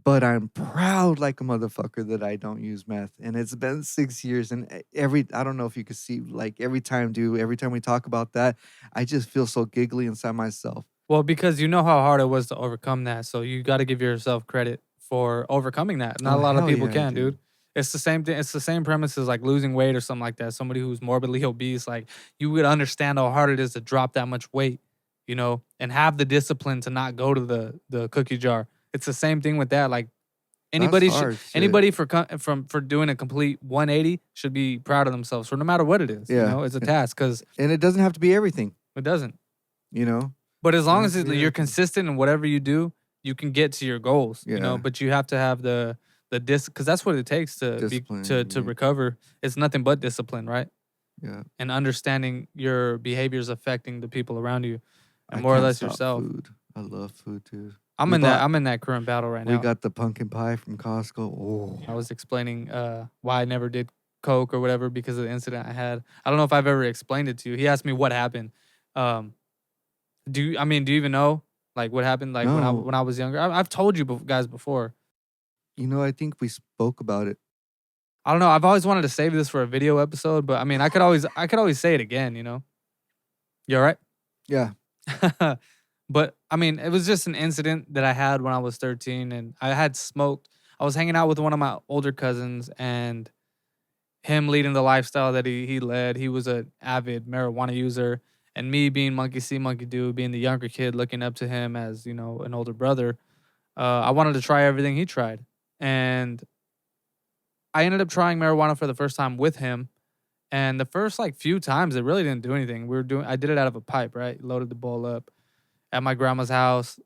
But I'm proud like a motherfucker that I don't use meth. And it's been 6 years. And I don't know if you could see, like every time we talk about that, I just feel so giggly inside myself. Well, because you know how hard it was to overcome that, so you got to give yourself credit for overcoming that. Not Oh, a lot of hell people yeah, I can, do. dude. It's the same thing. It's the same premise as like losing weight or something like that. Somebody who's morbidly obese, like you would understand how hard it is to drop that much weight, and have the discipline to not go to the cookie jar. It's the same thing with that. Like That's anybody should hard shit. anybody for doing a complete 180 should be proud of themselves for no matter what it is. Yeah. It's a task because And it doesn't have to be everything, it doesn't. you know? But as long Doesn't as have to be you're everything. consistent in whatever you do, you can get to your goals. Yeah. But you have to have the because that's what it takes to Discipline, to yeah. recover. It's nothing but discipline, right? Yeah. And understanding your behaviors affecting the people around you, and I more or can't less stop yourself. Food. I love food, dude. I'm We in that. bought- I'm in that current battle right We now. got the pumpkin pie from Costco. Oh. I was explaining why I never did coke or whatever because of the incident I had. I don't know if I've ever explained it to you. He asked me what happened. Do you even know like what happened like No. when I was younger? I've told you guys before. You know, I think we spoke about it. I don't know. I've always wanted to save this for a video episode, but I mean, I could always say it again. You all right? Yeah. But I mean, it was just an incident that I had when I was 13, and I had smoked. I was hanging out with one of my older cousins, and him leading the lifestyle that he led. He was an avid marijuana user, and me being monkey see, monkey do, being the younger kid, looking up to him as an older brother. I wanted to try everything he tried, and I ended up trying marijuana for the first time with him. And the first like few times, it really didn't do anything. I did it out of a pipe, right? Loaded the bowl up at my grandma's house,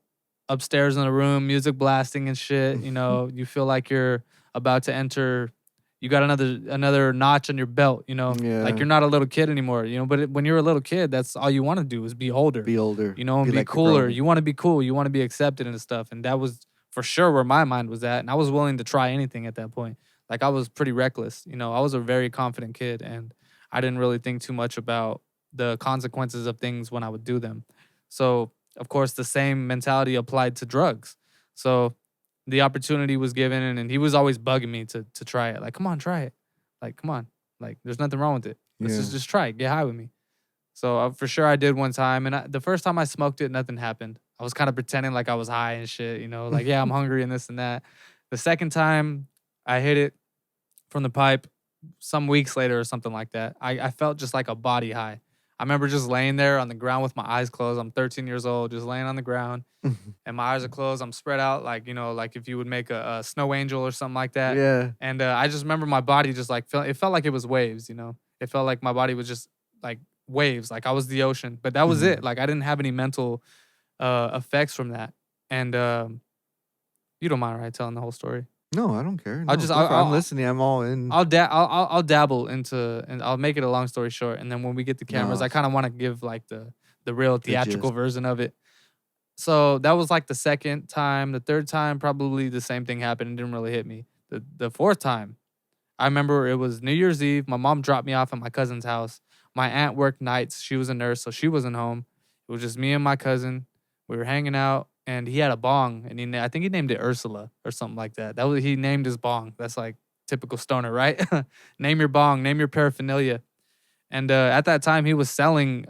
upstairs in the room, music blasting and shit. You feel like you're about to enter. You got another notch on your belt. Yeah. Like you're not a little kid anymore. But when you're a little kid, that's all you want to do is be older. Be older. And be like a cooler. grown. You want to be cool. You want to be accepted and stuff. And that was for sure where my mind was at. And I was willing to try anything at that point. Like I was pretty reckless. I was a very confident kid, and I didn't really think too much about the consequences of things when I would do them. So, of course, the same mentality applied to drugs. So the opportunity was given, and he was always bugging me to try it. Like, come on, try it. Like, come on. Like, there's nothing wrong with it. Let's Yeah. just try it. Get high with me. So for sure I did one time. And the first time I smoked it, nothing happened. I was kind of pretending like I was high and shit, like, yeah, I'm hungry and this and that. The second time I hit it from the pipe some weeks later or something like that, I felt just like a body high. I remember just laying there on the ground with my eyes closed. I'm 13 years old, just laying on the ground, and my eyes are closed. I'm spread out like, like if you would make a snow angel or something like that. Yeah. And I just remember my body just like it felt like it was waves, It felt like my body was just like waves, like I was the ocean. But that was it. Like I didn't have any mental effects from that. And you don't mind, right, telling the whole story? No, I don't care. I'll No, just- go for it. I'll- I'm listening. I'm all in. I'll dabble into, and I'll make it a long story short. And then when we get the cameras, No. I kind of want to give like the real theatrical gist. version of it. So that was like the second time. The third time, probably the same thing happened and didn't really hit me. The fourth time, I remember it was New Year's Eve. My mom dropped me off at my cousin's house. My aunt worked nights. She was a nurse, so she wasn't home. It was just me and my cousin. We were hanging out, and he had a bong, and I think he named it Ursula or something like that. He named his bong. That's like typical stoner, right? Name your bong, name your paraphernalia. And at that time, he was selling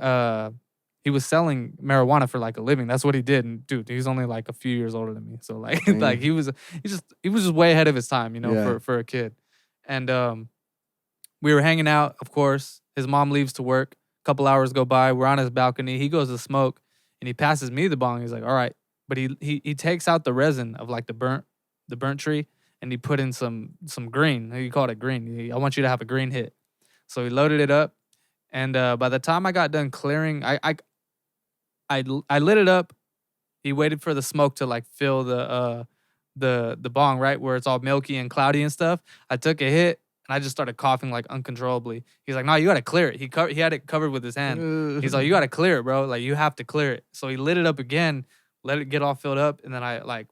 marijuana for like a living. That's what he did. And dude, he's only like a few years older than me. So like, Damn. like he was just way ahead of his time, Yeah. for a kid. And we were hanging out, of course. His mom leaves to work. A couple hours go by. We're on his balcony. He goes to smoke, and he passes me the bong. He's like, all right. But he takes out the resin of like the burnt tree, and he put in some green. He called it green. I want you to have a green hit. So he loaded it up, and by the time I got done clearing, I lit it up. He waited for the smoke to like fill the bong, right where it's all milky and cloudy and stuff. I took a hit, and I just started coughing like uncontrollably. He's like, "No, you gotta clear it." He had it covered with his hand. He's like, "You gotta clear it, bro. Like you have to clear it." So he lit it up again, let it get all filled up, and then I like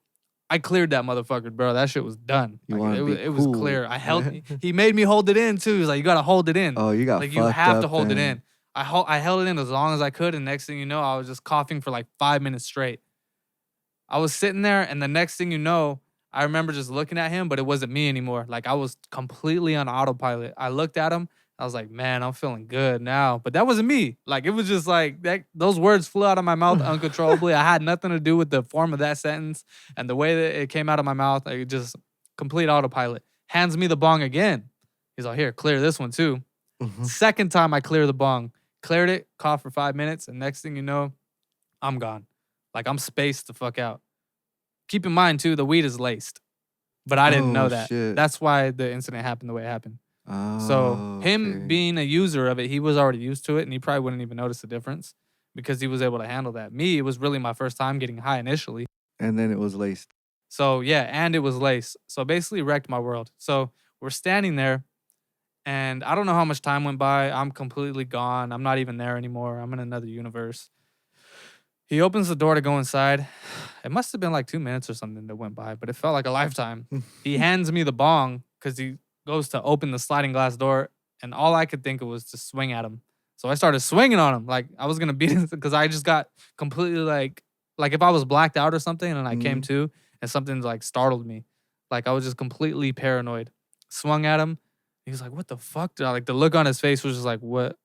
I cleared that motherfucker, bro. That shit was done. You Like want to be it was cool. clear. I held. He made me hold it in too. He was like, you gotta hold it in. Oh, you got Like you fucked have to up hold it then. in. I held it in as long as I could, and next thing you know, I was just coughing for like 5 minutes straight. I was sitting there, and the next thing you know, I remember just looking at him, but it wasn't me anymore. Like I was completely on autopilot. I looked at him. I was like, man, I'm feeling good now. But that wasn't me. Like it was just like that. Those words flew out of my mouth uncontrollably. I had nothing to do with the form of that sentence and the way that it came out of my mouth. Like just complete autopilot. Hands me the bong again. He's like, here, clear this one too. Second time I clear the bong, cleared it, coughed for 5 minutes, and next thing you know, I'm gone. Like I'm spaced the fuck out. Keep in mind too, the weed is laced, but I didn't know Oh, that. shit. That's why the incident happened the way it happened. So Oh, him okay. being a user of it, he was already used to it, and he probably wouldn't even notice the difference because he was able to handle that. Me, it was really my first time getting high initially. And then it was laced. So yeah, and it was lace. So basically wrecked my world. So we're standing there, and I don't know how much time went by. I'm completely gone. I'm not even there anymore. I'm in another universe. He opens the door to go inside. It must have been like 2 minutes or something that went by, but it felt like a lifetime. He hands me the bong because he goes to open the sliding glass door, and all I could think of was to swing at him. So I started swinging on him like I was gonna beat him because I just got completely like if I was blacked out or something and I came to and something like startled me, like I was just completely paranoid. Swung at him. He was like, "What the fuck?" Like the look on his face was just like, "What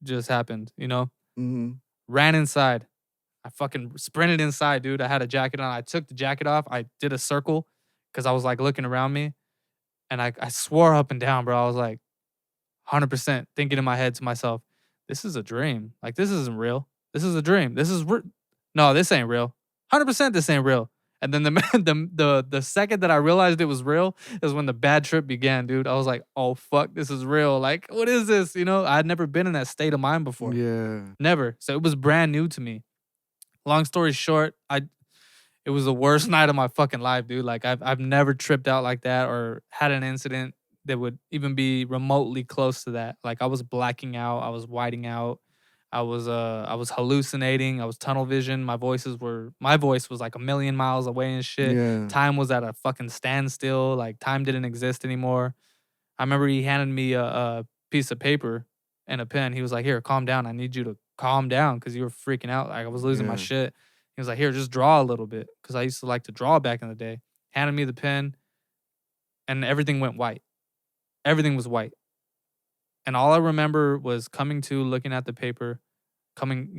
just happened?" You know? Ran inside. I fucking sprinted inside, dude. I had a jacket on. I took the jacket off. I did a circle because I was like looking around me. And I swore up and down, bro. I was like 100% thinking in my head to myself, this is a dream. Like, this isn't real. This is a dream. No, this ain't real. 100% this ain't real. And then the second that I realized it was real is when the bad trip began, dude. I was like, oh, fuck, this is real. Like, what is this? You know, I had never been in that state of mind before. Yeah. Never. So it was brand new to me. Long story short, it was the worst night of my fucking life, dude. Like I've never tripped out like that or had an incident that would even be remotely close to that. Like I was blacking out, I was whiting out, I was hallucinating, I was tunnel vision. My voice was like a million miles away and shit. Yeah. Time was at a fucking standstill. Like time didn't exist anymore. I remember he handed me a piece of paper and a pen. He was like, "Here, calm down. I need you to calm down because you were freaking out. Like I was losing my Yeah. shit." He was like, "Here, just draw a little bit," because I used to like to draw back in the day. Handed me the pen, and everything went white. Everything was white. And all I remember was coming to, looking at the paper,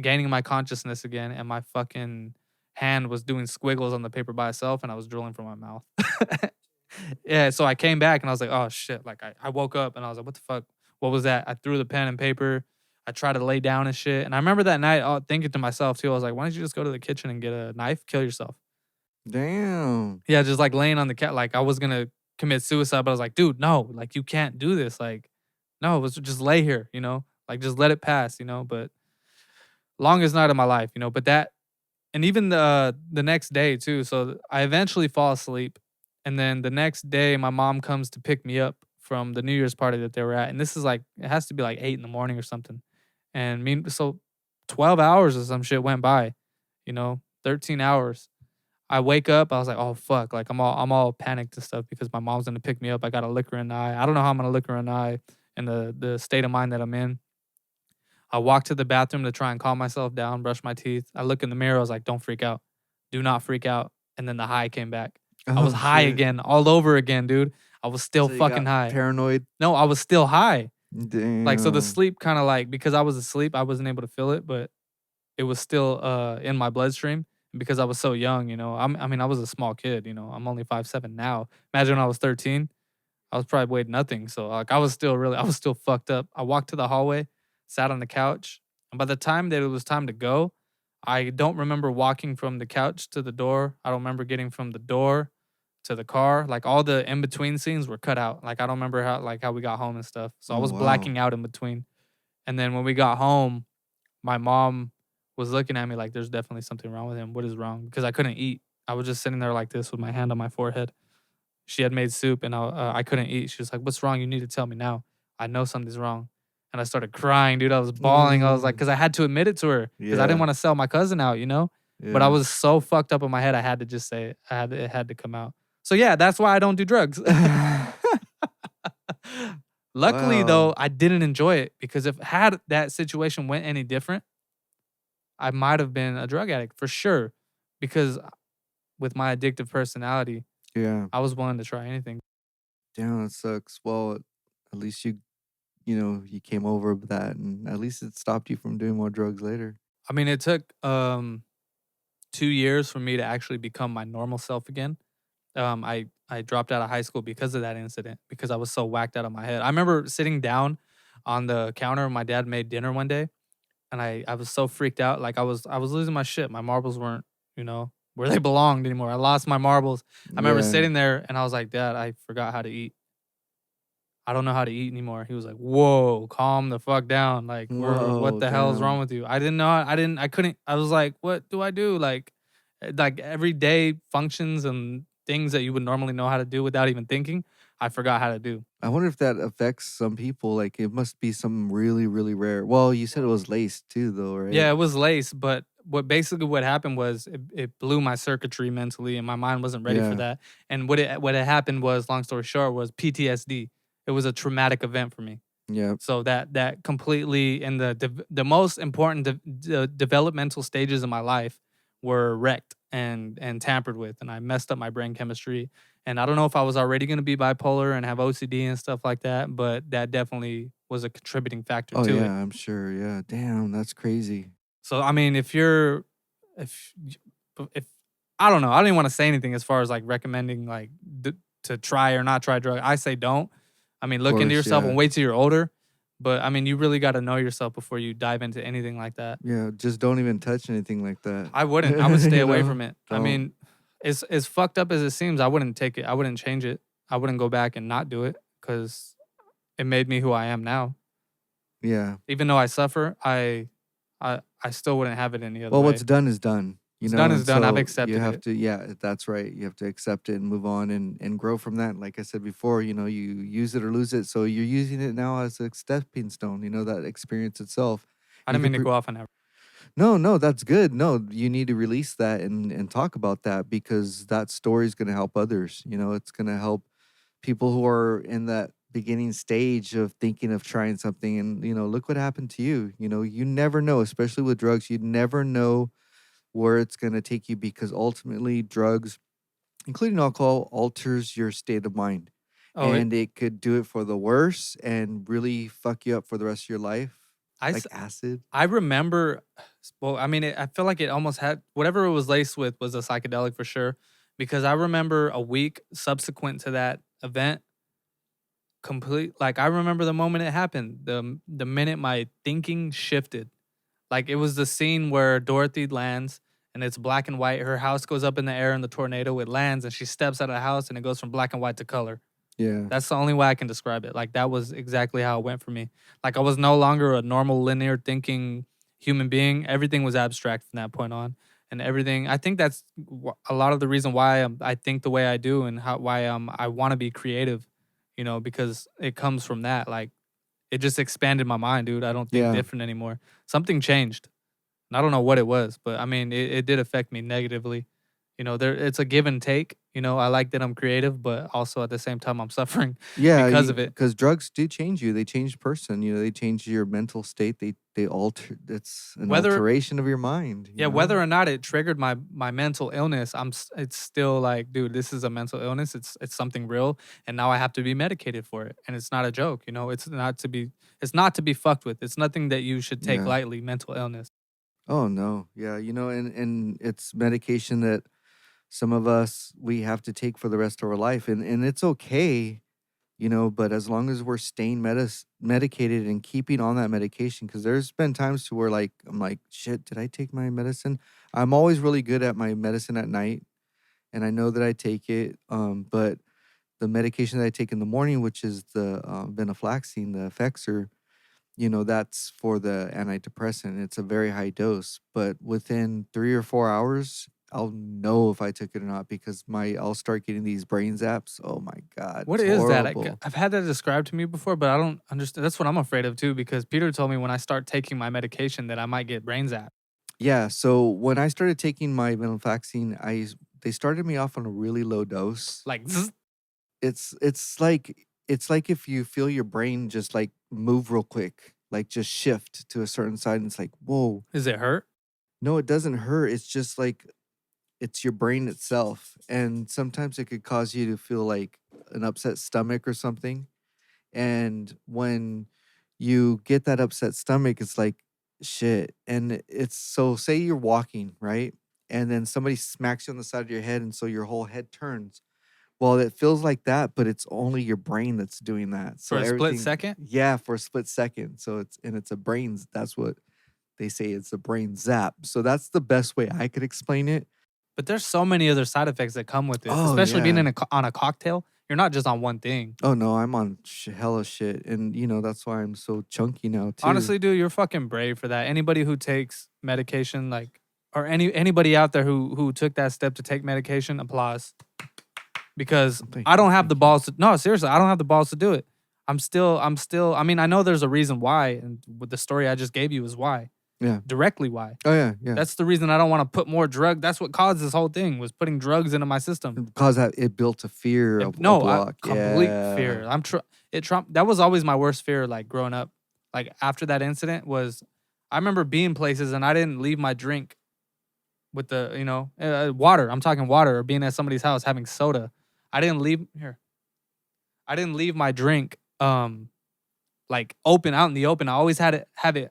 gaining my consciousness again, and my fucking hand was doing squiggles on the paper by itself, and I was drooling from my mouth. Yeah, so I came back and I was like, oh shit. Like I woke up and I was like, what the fuck? What was that? I threw the pen and paper. I tried to lay down and shit. And I remember that night thinking to myself too, I was like, why don't you just go to the kitchen and get a knife, kill yourself? Damn. Yeah, just like laying on the cat. Like I was gonna commit suicide, but I was like, dude, no, like you can't do this. Like, no, it was just lay here, you know? Like just let it pass, you know? But longest night of my life, you know, but that and even the next day too. So I eventually fall asleep. And then the next day my mom comes to pick me up from the New Year's party that they were at. And this is like it has to be like 8 in the morning or something. And so 12 hours or some shit went by, you know, 13 hours. I wake up, I was like, oh fuck. Like I'm all panicked and stuff because my mom's gonna pick me up. I got a liquor in the eye. I don't know how I'm gonna look her in the eye in the state of mind that I'm in. I walked to the bathroom to try and calm myself down, brush my teeth. I look in the mirror. I was like, don't freak out. Do not freak out. And then the high came back. I was Oh, high shit. again, all over again, dude. I was still So you fucking got high. paranoid. No, I was still high. Damn. Like, so the sleep kind of like, because I was asleep, I wasn't able to feel it, but it was still in my bloodstream. And because I was so young, you know, I mean, I was a small kid, you know, I'm only 5'7" now. Imagine when I was 13, I was probably weighed nothing. So like, I was still fucked up. I walked to the hallway, sat on the couch. And by the time that it was time to go, I don't remember walking from the couch to the door. I don't remember getting from the door to the car. Like all the in between scenes were cut out. Like I don't remember how we got home and stuff. So I Oh, was wow. blacking out in between. And then when we got home, my mom was looking at me like there's definitely something wrong with him. What is wrong? Because I couldn't eat. I was just sitting there like this with my hand on my forehead. She had made soup and I couldn't eat. She was like, "What's wrong? You need to tell me now. I know something's wrong." And I started crying, dude. I was bawling. I was like, because I had to admit it to her because I didn't Yeah. want to sell my cousin out, you know? But I Yeah. was so fucked up in my head, I had to just say it. It had to come out. So yeah, that's why I don't do drugs. Luckily though, Wow. I didn't enjoy it because if had that situation went any different, I might have been a drug addict for sure. Because with my addictive personality, Yeah. I was willing to try anything. Damn, that sucks. Well, at least you came over that, and at least it stopped you from doing more drugs later. I mean, it took 2 years for me to actually become my normal self again. I dropped out of high school because of that incident because I was so whacked out of my head. I remember sitting down on the counter when my dad made dinner one day, and I was so freaked out, like I was losing my shit. My marbles weren't, where they belonged anymore. I lost my marbles. I remember Yeah. sitting there and I was like, Dad, I forgot how to eat. I don't know how to eat anymore. He was like, "Whoa, calm the fuck down. Like, what Whoa, the hell is wrong damn. with you?" I didn't know. I couldn't. I was like, "What do I do?" Like everyday functions and things that you would normally know how to do without even thinking, I forgot how to do. I wonder if that affects some people. Like, it must be something really, really rare. Well, you said it was laced too, though, right? Yeah, it was lace, but what happened was it blew my circuitry mentally, and my mind wasn't ready for Yeah. that. And what had happened was, long story short, was PTSD. It was a traumatic event for me. Yeah. So that completely in the most important developmental stages of my life were wrecked and tampered with, and I messed up my brain chemistry. And I don't know if I was already going to be bipolar and have OCD and stuff like that, but that definitely was a contributing factor Oh, to yeah, it. I'm sure. Yeah. Damn, that's crazy. So I mean, if if I don't know, I don't even want to say anything as far as like recommending like to try or not try drug. I say don't. I mean, Of look into course, yourself and yeah. wait till you're older. But I mean, you really got to know yourself before you dive into anything like that. Yeah, just don't even touch anything like that. I wouldn't. I would stay You away know? from it. I Don't. mean, as fucked up as it seems, I wouldn't take it. I wouldn't change it. I wouldn't go back and not do it because it made me who I am now. Yeah. Even though I suffer, I still wouldn't have it any other Well, what's way. done is done, What's done is and done. I've so you accepted have it. to, yeah, that's right. You have to accept it and move on and grow from that. Like I said before, you use it or lose it. So you're using it now as a stepping stone, that experience itself. I You didn't mean could to go off on that. No, no, that's good. No, you need to release that and talk about that because that story is going to help others. It's going to help people who are in that beginning stage of thinking of trying something. And look what happened to you. You never know, especially with drugs. You never know where it's going to take you because ultimately drugs, including alcohol, alters your state of mind, Oh, and it could do it for the worse and really fuck you up for the rest of your life, I, like acid. I remember, well, I mean, I feel like it almost had whatever it was laced with was a psychedelic for sure, because I remember a week subsequent to that event, like I remember the moment it happened, the minute my thinking shifted. Like it was the scene where Dorothy lands and it's black and white. Her house goes up in the air in the tornado. It lands and she steps out of the house and it goes from black and white to color. Yeah. That's the only way I can describe it. Like that was exactly how it went for me. Like I was no longer a normal linear thinking human being. Everything was abstract from that point on, and everything. I think that's a lot of the reason why I think the way I do and why I want to be creative. Because it comes from that. Like it just expanded my mind, dude. I don't think Yeah. different anymore. Something changed. And I don't know what it was, but I mean, it did affect me negatively. It's a give and take. I like that I'm creative, but also at the same time, I'm suffering Yeah, because of it. because drugs do change you. They change the person. They change your mental state. They alter. It's an Whether alteration of your mind. Yeah, whether or not it triggered my mental illness, it's still like, dude, this is a mental illness. It's something real, and now I have to be medicated for it, and it's not a joke. It's not to be fucked with. It's nothing that you should take Yeah. lightly. Mental illness. Oh no. Yeah. And it's medication that some of us we have to take for the rest of our life, and it's okay. But as long as we're staying medicated and keeping on that medication, because there's been times to where like I'm like, shit, did I take my medicine? I'm always really good at my medicine at night, and I know that I take it. But the medication that I take in the morning, which is the venlafaxine, the Effexor, that's for the antidepressant. It's a very high dose, but within 3 or 4 hours, I'll know if I took it or not because I'll start getting these brain zaps. Oh my God, What it's is that? horrible. I've had that described to me before, but I don't understand. That's what I'm afraid of too, because Peter told me when I start taking my medication that I might get brain zapped. Yeah. So when I started taking my venlafaxine, they started me off on a really low dose. Like, zzz. It's like if you feel your brain just like move real quick, like just shift to a certain side, and it's like, whoa. Is it hurt? No, it doesn't hurt. It's just like it's your brain itself. And sometimes it could cause you to feel like an upset stomach or something. And when you get that upset stomach, it's like shit. And it's so say you're walking, right? And then somebody smacks you on the side of your head, and so your whole head turns. Well, it feels like that, but it's only your brain that's doing that. For So a split everything, second? yeah, for a split second. So it's a brain. That's what they say. It's a brain zap. So that's the best way I could explain it. But there's so many other side effects that come with it, Oh especially being yeah. on a cocktail. You're not just on one thing. Oh no, I'm on hella shit, and that's why I'm so chunky now too. Honestly, dude, you're fucking brave for that. Anybody who takes medication, like, or anybody out there who took that step to take medication, applause. Because Thank I you, don't have thank the you. balls to. No, seriously, I don't have the balls to do it. I'm still. I mean, I know there's a reason why, and with the story I just gave you is why. Yeah. Directly why. Oh yeah, yeah. That's the reason I don't want to put more drug. That's what caused this whole thing was putting drugs into my system. Because it built a fear, a No, block. complete Yeah. fear. That was always my worst fear. Like growing up, like after that incident was, I remember being places and I didn't leave my drink with the water. I'm talking water or being at somebody's house having soda. I didn't leave here. I didn't leave my drink like open out in the open. I always had it have it.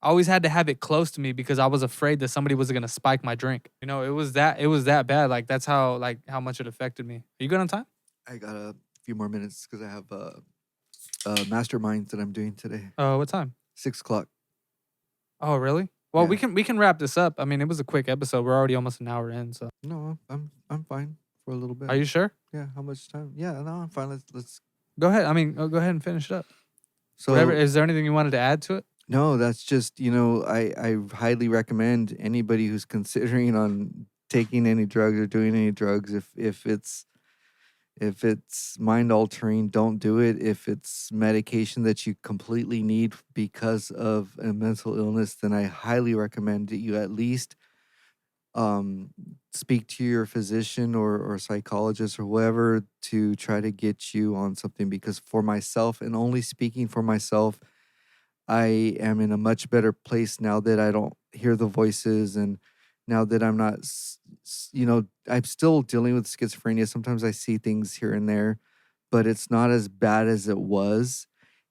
I always had to have it close to me because I was afraid that somebody was gonna spike my drink. It was that bad. Like that's how much it affected me. Are you good on time? I got a few more minutes because I have masterminds that I'm doing today. What time? 6:00. Oh, really? Well, Yeah. we can wrap this up. I mean, it was a quick episode. We're already almost an hour in. So, No, I'm fine for a little bit. are you sure? Yeah. How much time? Yeah. No, I'm fine. Let's. Go ahead. I mean, go ahead and finish it up. So Whatever. Is there anything you wanted to add to it? no, that's just I highly recommend anybody who's considering on taking any drugs or doing any drugs, if it's mind altering, don't do it. If it's medication that you completely need because of a mental illness, then I highly recommend that you at least speak to your physician or psychologist or whoever to try to get you on something. Because for myself, and only speaking for myself, I am in a much better place now that I don't hear the voices, and now that I'm not, I'm still dealing with schizophrenia. Sometimes I see things here and there, but it's not as bad as it was,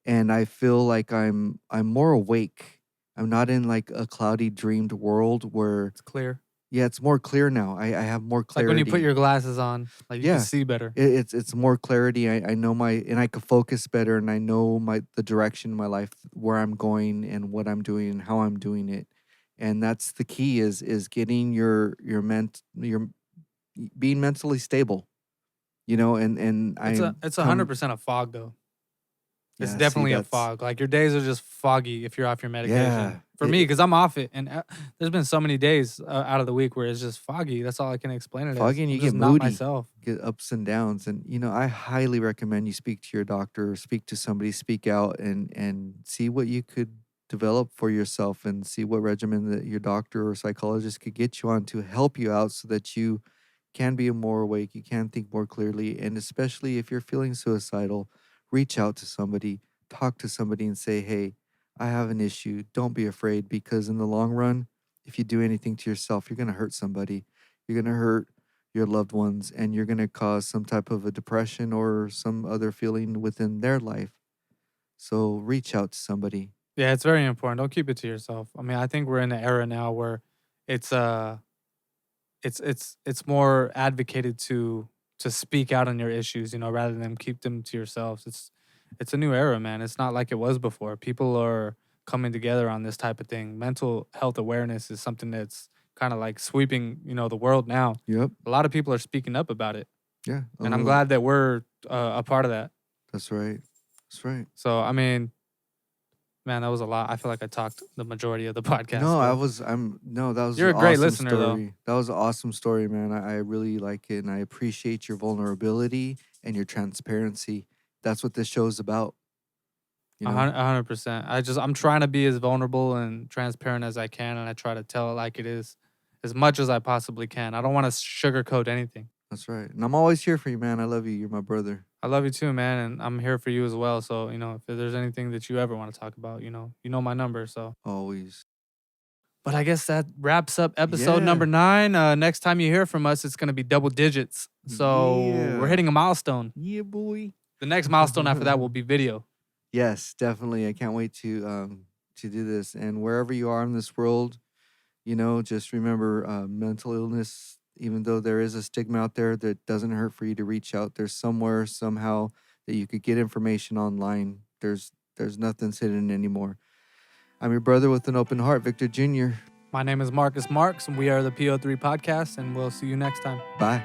and I feel like I'm more awake. I'm not in like a cloudy dreamed world where, It's clear. yeah, it's more clear now. I have more It's like clarity. when you put your glasses on, like you can Yeah. see better. It's more clarity. I know and I can focus better, and I know the direction in my life, where I'm going and what I'm doing and how I'm doing it. And that's the key is getting your being mentally stable, and It's 100% a fog though. It's yeah, see, definitely a that's fog. Like your days are just foggy if you're off your medication. yeah. For me, because I'm off it, and there's been so many days out of the week where it's just foggy. That's all I can explain it as. Foggy, and I'm you just get not moody, myself. get ups and downs, and I highly recommend you speak to your doctor, or speak to somebody, speak out, and see what you could develop for yourself, and see what regimen that your doctor or psychologist could get you on to help you out, so that you can be more awake, you can think more clearly, and especially if you're feeling suicidal, reach out to somebody, talk to somebody, and say, hey, I have an issue. Don't be afraid, because in the long run, if you do anything to yourself, you're going to hurt somebody. You're going to hurt your loved ones, and you're going to cause some type of a depression or some other feeling within their life. So reach out to somebody. Yeah, it's very important. Don't keep it to yourself. I mean, I think we're in an era now where it's it's more advocated to speak out on your issues, rather than keep them to yourselves. It's a new era, man. It's not like it was before. People are coming together on this type of thing. Mental health awareness is something that's kind of like sweeping, the world now. Yep. A lot of people are speaking up about it, Yeah. and I'm glad that we're a part of that. That's right. That's right. So, I mean, man, that was a lot. I feel like I talked the majority of the podcast. No, but that was You're an a great awesome listener, though. story. That was an awesome story, man. I really like it, and I appreciate your vulnerability and your transparency. That's what this show is about. you know? 100%. I'm trying to be as vulnerable and transparent as I can, and I try to tell it like it is, as much as I possibly can. I don't want to sugarcoat anything. That's right. And I'm always here for you, man. I love you. You're my brother. I love you too, man, and I'm here for you as well. So if there's anything that you ever want to talk about, you know my number. So, Always. but I guess that wraps up episode Yeah. number 9. Next time you hear from us, it's gonna be double digits. So we're Yeah. hitting a milestone. Yeah, boy. The next milestone after that will be video. Yes, definitely. I can't wait to do this. And wherever you are in this world, just remember mental illness, even though there is a stigma out there, that doesn't hurt for you to reach out. There's somewhere, somehow, that you could get information online. There's nothing's hidden anymore. I'm your brother with an open heart, Victor Jr. My name is Marcus Marx, and we are the PO3 Podcast, and we'll see you next time. Bye.